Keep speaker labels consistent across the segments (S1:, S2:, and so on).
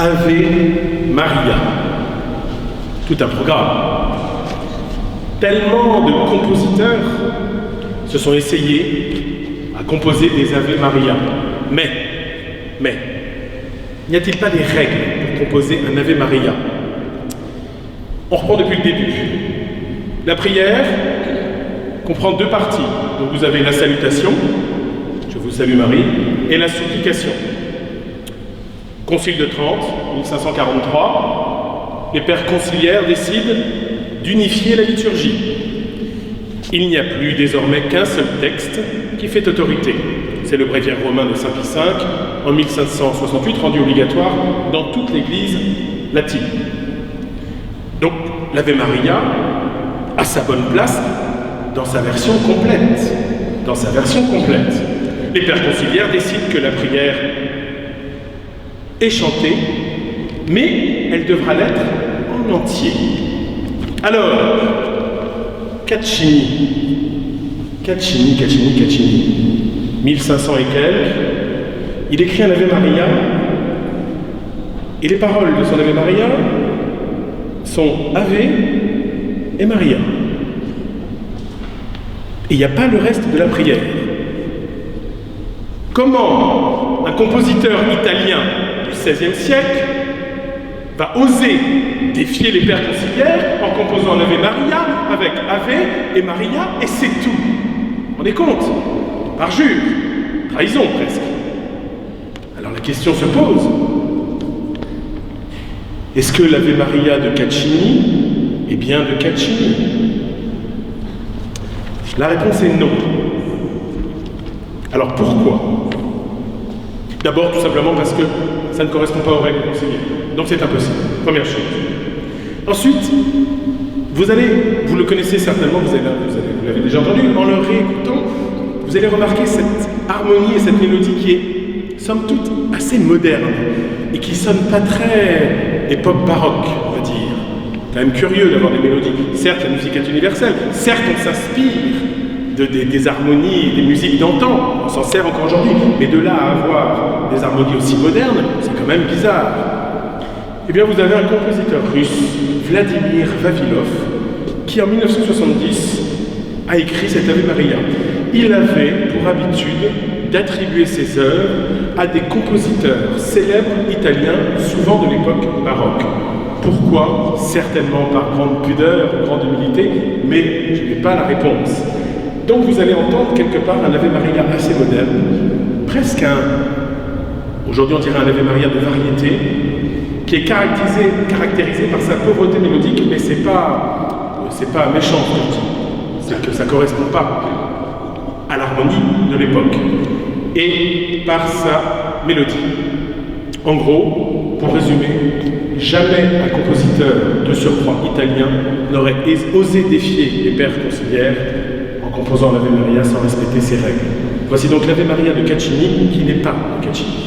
S1: Ave Maria. Tout un programme. Tellement de compositeurs se sont essayés à composer des Ave Maria. Mais, n'y a-t-il pas des règles pour composer un Ave Maria? On reprend depuis le début. La prière comprend deux parties. Donc vous avez la salutation, je vous salue Marie, et la supplication. Concile de Trente, 1543, les pères conciliaires décident d'unifier la liturgie. Il n'y a plus désormais qu'un seul texte qui fait autorité. C'est le bréviaire romain de Saint Pie V, en 1568, rendu obligatoire dans toute l'Église latine. Donc, l'Ave Maria a sa bonne place dans sa version complète. Les pères conciliaires décident que la prière est chantée, mais elle devra l'être en entier. Alors, Caccini, 1500 et quelques, il écrit un Ave Maria, et les paroles de son Ave Maria sont Ave et Maria. Et il n'y a pas le reste de la prière. Comment un compositeur italien du XVIe siècle va oser défier les pères conciliaires en composant l'Ave Maria avec Ave et Maria, et c'est tout? Vous vous rendez compte? Parjure, trahison presque. Alors la question se pose. Est-ce que l'Ave Maria de Caccini est bien de Caccini? La réponse est non. Alors pourquoi? D'abord, tout simplement parce que ça ne correspond pas aux règles conciliaires. Donc c'est impossible, première chose. Ensuite, vous le connaissez certainement, vous l'avez déjà entendu, en le réécoutant, vous allez remarquer cette harmonie et cette mélodie qui est, somme toute, assez moderne et qui sonne pas très époque baroque, on va dire. Quand même curieux d'avoir des mélodies. Certes, la musique est universelle, certes, on s'inspire des harmonies et des musiques d'antan, on s'en sert encore aujourd'hui, mais de là à avoir des harmonies aussi modernes, c'est quand même bizarre. Eh bien, vous avez un compositeur russe, Vladimir Vavilov, qui en 1970 a écrit cette Ave Maria. Il avait pour habitude d'attribuer ses œuvres à des compositeurs célèbres italiens, souvent de l'époque baroque. Pourquoi? Certainement par grande pudeur, grande humilité, mais je n'ai pas la réponse. Donc vous allez entendre quelque part un Ave Maria assez moderne, presque aujourd'hui on dirait un Ave Maria de variété, qui est caractérisé par sa pauvreté mélodique, mais c'est pas méchant ce que je dis, c'est que ça ne correspond pas à l'harmonie de l'époque, et par sa mélodie. En gros, pour résumer, jamais un compositeur de surcroît italien n'aurait osé défier les pères conciliaires en composant l'Ave Maria sans respecter ses règles. Voici donc l'Ave Maria de Caccini qui n'est pas de Caccini.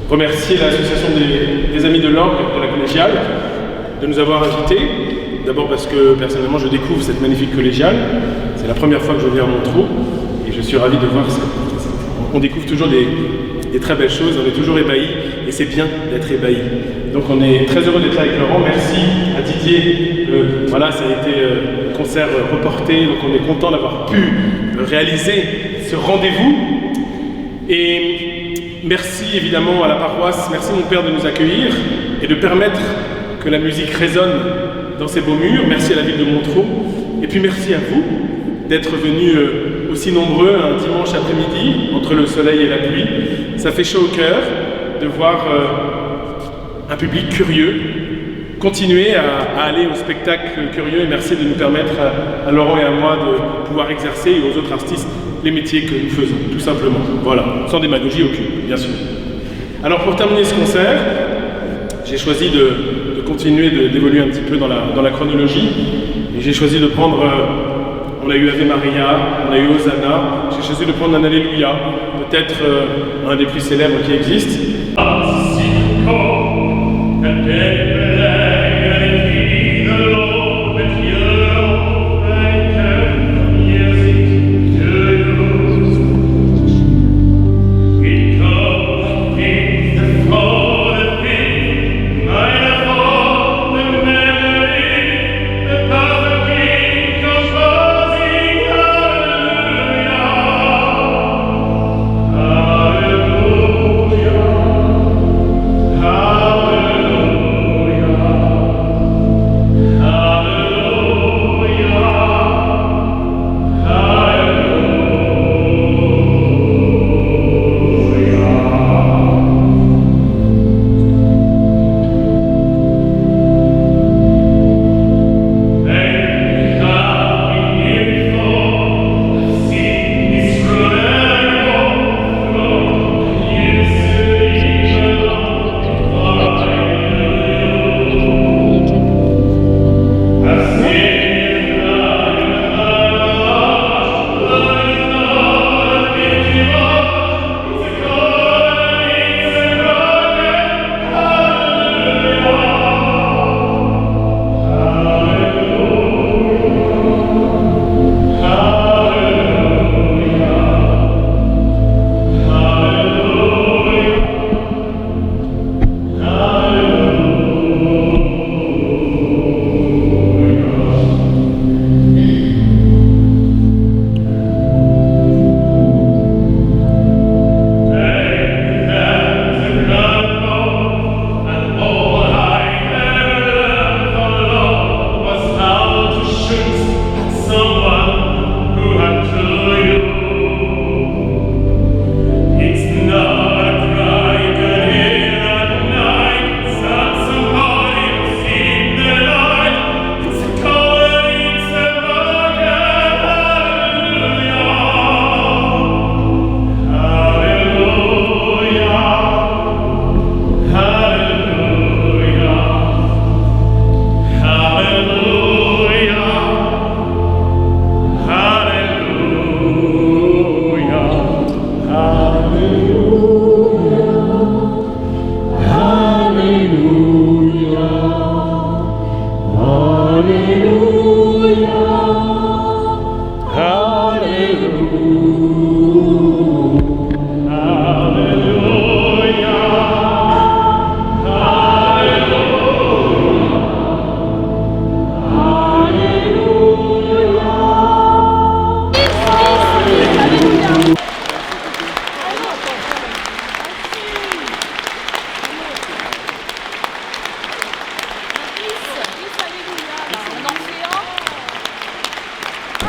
S1: remercier l'association des Amis de l'Orgue de la collégiale de nous avoir invités. D'abord parce que personnellement je découvre cette magnifique collégiale. C'est la première fois que je viens à Montreux et je suis ravi de voir ça. On découvre toujours des très belles choses, on est toujours ébahis et c'est bien d'être ébahi. Donc on est très heureux d'être là avec Laurent. Merci à Didier. Voilà, ça a été un concert reporté, donc on est content d'avoir pu réaliser ce rendez-vous. Et merci évidemment à la paroisse, merci mon père de nous accueillir et de permettre que la musique résonne dans ces beaux murs. Merci à la ville de Montreux. Et puis merci à vous d'être venus aussi nombreux un dimanche après-midi, entre le soleil et la pluie. Ça fait chaud au cœur de voir un public curieux continuer à aller au spectacle curieux. Et merci de nous permettre à Laurent et à moi de pouvoir exercer et aux autres artistes les métiers que nous faisons, tout simplement. Voilà, sans démagogie aucune, bien sûr. Alors pour terminer ce concert, j'ai choisi de continuer d'évoluer un petit peu dans la chronologie. Et j'ai choisi de prendre, on a eu Ave Maria, on a eu Hosanna, j'ai choisi de prendre un Alléluia, peut-être un des plus célèbres qui existe.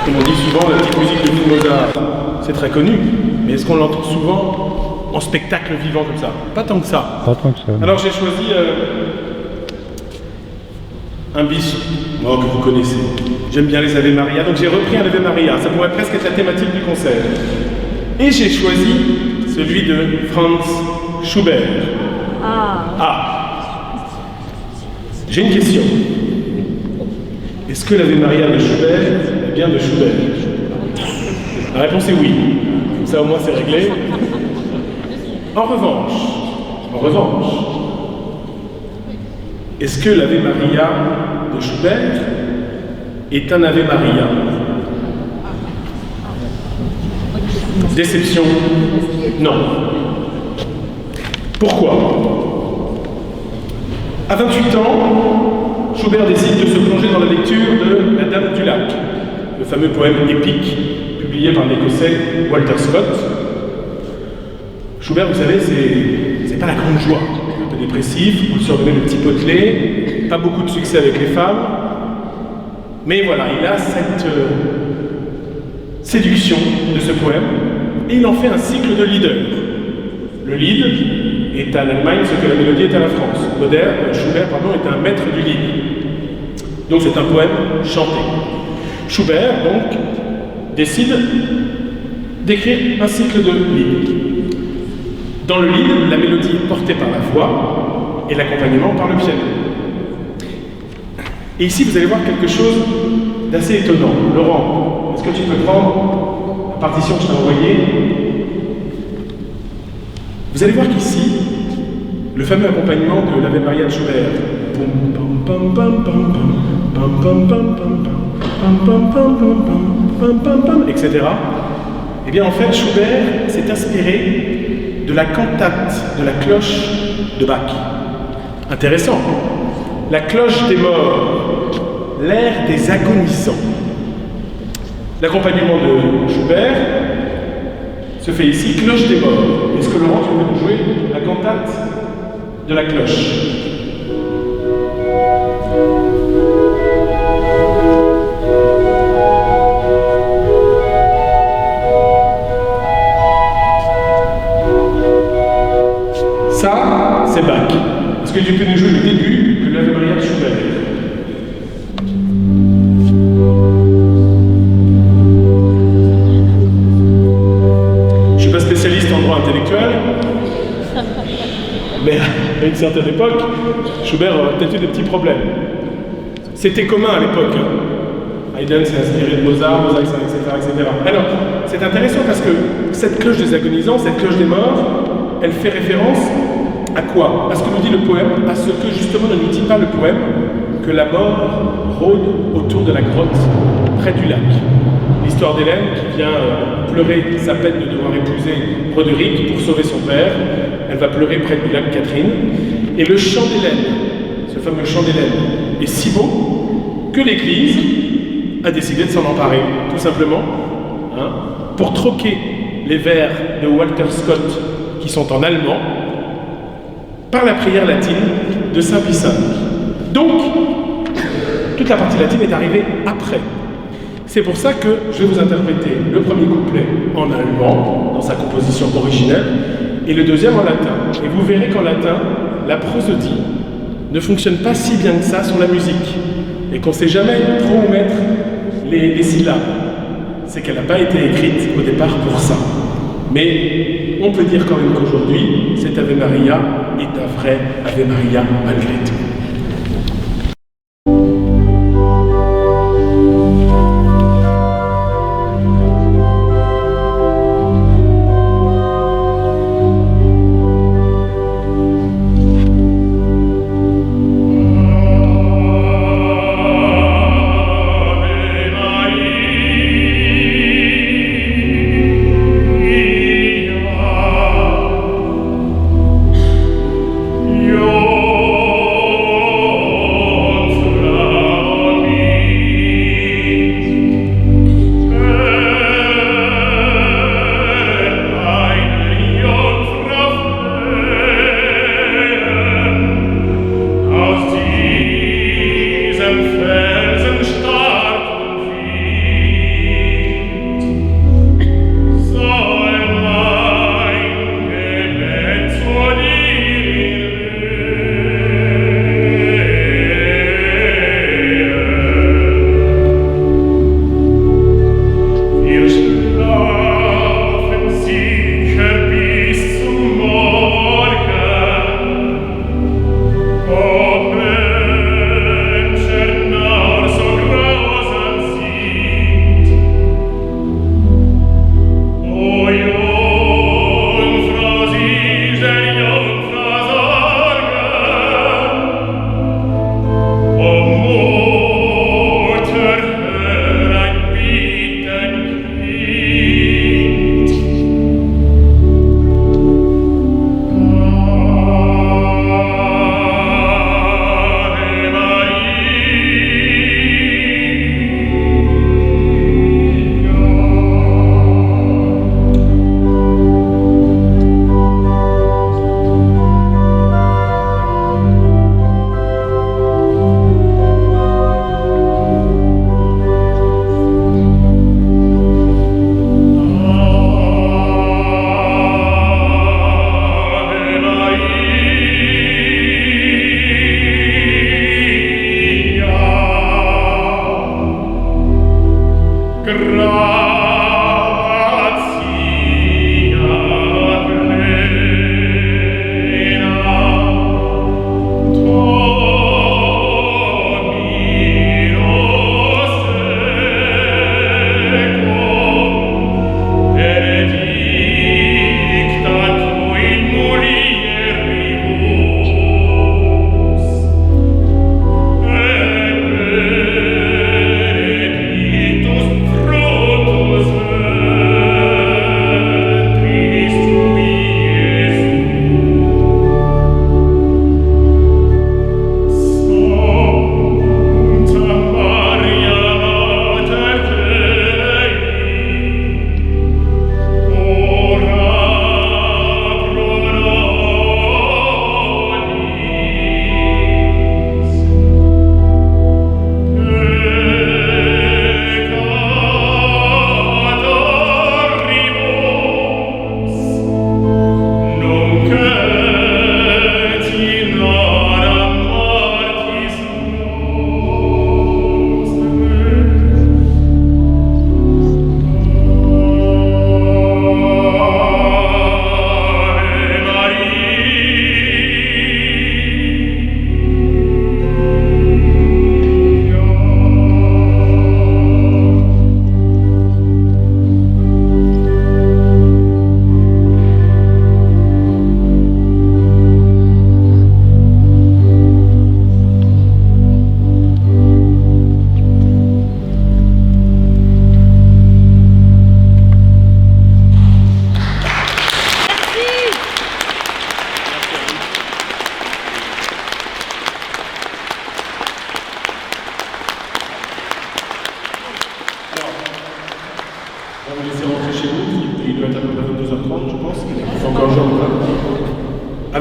S1: Comme on dit souvent, la petite musique de Mozart, c'est très connu, mais est-ce qu'on l'entend souvent en spectacle vivant comme ça? Pas tant que ça.
S2: Pas tant que ça.
S1: Alors j'ai choisi un bis, que vous connaissez. J'aime bien les Ave Maria, donc j'ai repris un Ave Maria. Ça pourrait presque être la thématique du concert. Et j'ai choisi celui de Franz Schubert. J'ai une question. Est-ce que l'Ave Maria de Schubert est bien de Schubert? La réponse est oui. Comme ça au moins c'est réglé. En revanche, En revanche, est-ce que l'Ave Maria de Schubert est un Ave Maria? Déception? Non. Pourquoi? À 28 ans, Schubert décide de se plonger dans la lecture de La Dame du Lac, le fameux poème épique publié par l'Écossais Walter Scott. Schubert, vous savez, c'est pas la grande joie. Un peu dépressif, vous le surnommez le petit potelé, pas beaucoup de succès avec les femmes. Mais voilà, il a cette séduction de ce poème, et il en fait un cycle de leaders. Le Lied est à l'Allemagne ce que la mélodie est à la France. Schubert est un maître du Lied. Donc c'est un poème chanté. Schubert, donc, décide d'écrire un cycle de Lied. Dans le Lied, la mélodie est portée par la voix et l'accompagnement par le piano. Et ici, vous allez voir quelque chose d'assez étonnant. Laurent, est-ce que tu peux prendre la partition que je t'ai envoyée? Vous allez voir qu'ici, le fameux accompagnement de l'Ave Maria de Schubert, etc. Eh bien, en fait, Schubert s'est inspiré de la cantate de la cloche de Bach. Intéressant. La cloche des morts, l'air des agonisants. L'accompagnement de Schubert se fait ici, cloche des morts. Est-ce que Laurent, tu peux nous jouer la cantate de la cloche? Ça, c'est Bach. Est-ce que tu peux nous jouer le début de l'Ave Maria de Schubert? Je ne suis pas spécialiste en droit intellectuel, mais à une certaine époque, Schubert a peut-être eu des petits problèmes. C'était commun à l'époque. Haydn s'est inspiré de Mozart, etc., etc. Alors, c'est intéressant parce que cette cloche des agonisants, cette cloche des morts, elle fait référence à quoi? À ce que nous dit le poème, à ce que justement ne nous dit pas le poème, que la mort rôde autour de la grotte, près du lac. L'histoire d'Hélène qui vient pleurer sa peine de devoir épouser Roderick pour sauver son père. Elle va pleurer près du lac Catherine. Et le chant d'Hélène, ce fameux chant d'Hélène, est si beau que l'Église a décidé de s'en emparer, tout simplement, pour troquer les vers de Walter Scott, qui sont en allemand, par la prière latine de Saint Pie V. Donc, toute la partie latine est arrivée après. C'est pour ça que je vais vous interpréter le premier couplet en allemand, dans sa composition originelle, et le deuxième en latin. Et vous verrez qu'en latin, la prosodie ne fonctionne pas si bien que ça sur la musique, et qu'on ne sait jamais trop où mettre les syllabes. C'est qu'elle n'a pas été écrite au départ pour ça. Mais on peut dire quand même qu'aujourd'hui, cet Ave Maria est un vrai Ave Maria malgré tout.
S2: Yo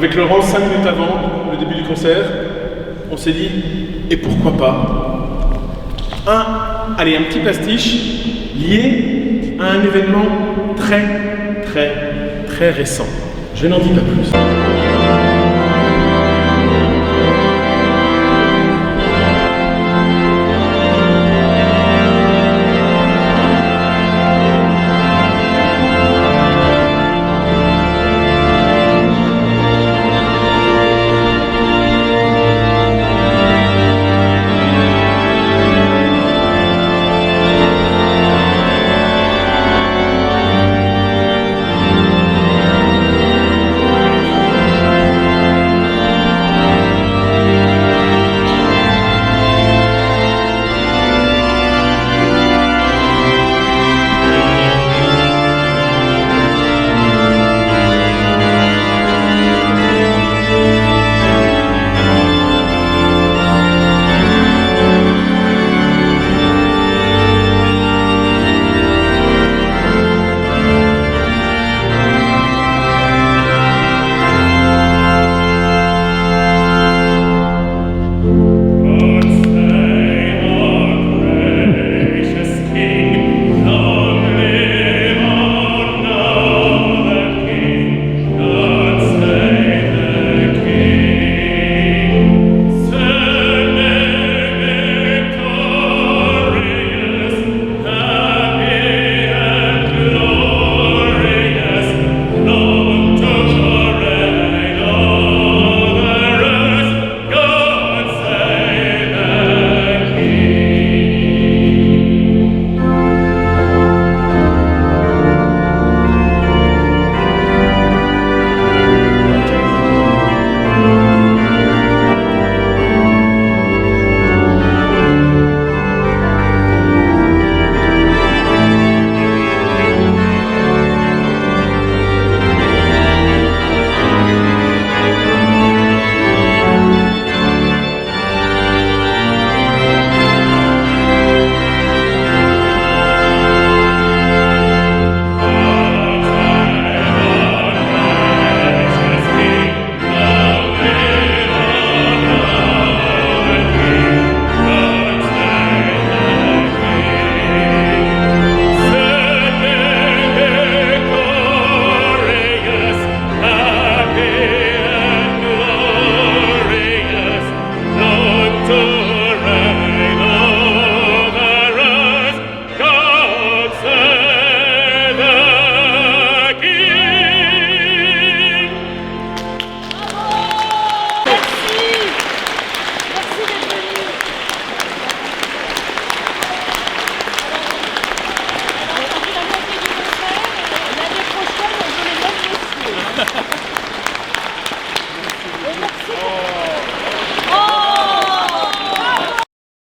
S1: Avec Laurent, 5 minutes avant le début du concert, on s'est dit, et pourquoi pas un petit pastiche lié à un événement très récent. Je n'en dis pas plus.